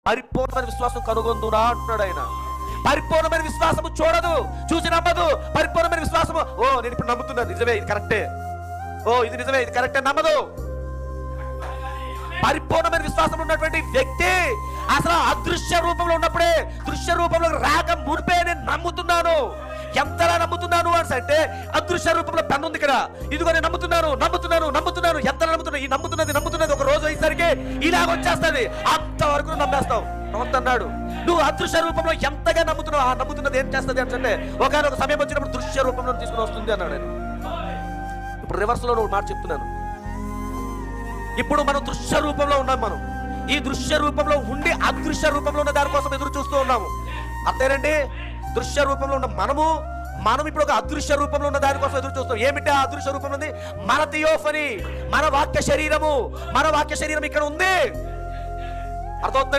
పరిపూర్ణమైన విశ్వాసం కనుగొందునా అంటున్నాడు ఆయన. పరిపూర్ణమైన విశ్వాసము చూడదు, చూసి నమ్మదు. పరిపూర్ణమైన విశ్వాసము, ఓ నేను ఇప్పుడు నమ్ముతున్నాను, నిజమే ఇది కరెక్టే, ఓ ఇది నిజమే ఇది కరెక్టే నమ్మదు. పరిపూర్ణమైన విశ్వాసం ఉన్నటువంటి వ్యక్తి అసలు అదృశ్య రూపంలో ఉన్నప్పుడే దృశ్య రూపంలో రాక మునిపే నేను నమ్ముతున్నాను. ఎంతలా నమ్ముతున్నాను అంటే అదృశ్య రూపంలో పెన్ను ఉంది కదా, ఇదిగో నేను నమ్ముతున్నాను నమ్ముతున్నాను నమ్ముతున్నాను. ఎంత నమ్ముతున్నాను, ఈ నమ్ముతున్నది ఒక రోజు అయ్యేసరికి ఇలాగ వచ్చేస్తుంది, అంతవరకు నమ్మేస్తావు. అన్నాడు నువ్వు అదృశ్య రూపంలో ఎంతగా నమ్ముతున్నావు, ఆ నమ్ముతున్నది ఏం చేస్తుంది అంటే ఒకనొక సమయం వచ్చినప్పుడు దృశ్య రూపంలో తీసుకుని వస్తుంది అన్నాడు నేను. ఇప్పుడు రివర్స్ లో నువ్వు మాట చెప్తున్నాను. ఇప్పుడు మనం దృశ్య రూపంలో ఉన్నాం. మనం ఈ దృశ్య రూపంలో ఉండి అదృశ్య రూపంలో ఉన్న దానికోసం ఎదురు చూస్తూ ఉన్నాము. అంతేనండి, దృశ్య రూపంలో ఉన్న మనం ఇప్పుడు ఒక అదృశ్య రూపంలో ఉన్న దానికోసం ఎదురు చూస్తాం. ఏమిటి ఆ అదృశ్య రూపంలో ఉంది? మన థియోఫనీ, మన వాక్య శరీరం ఇక్కడ ఉంది. అర్థమవుతుంది.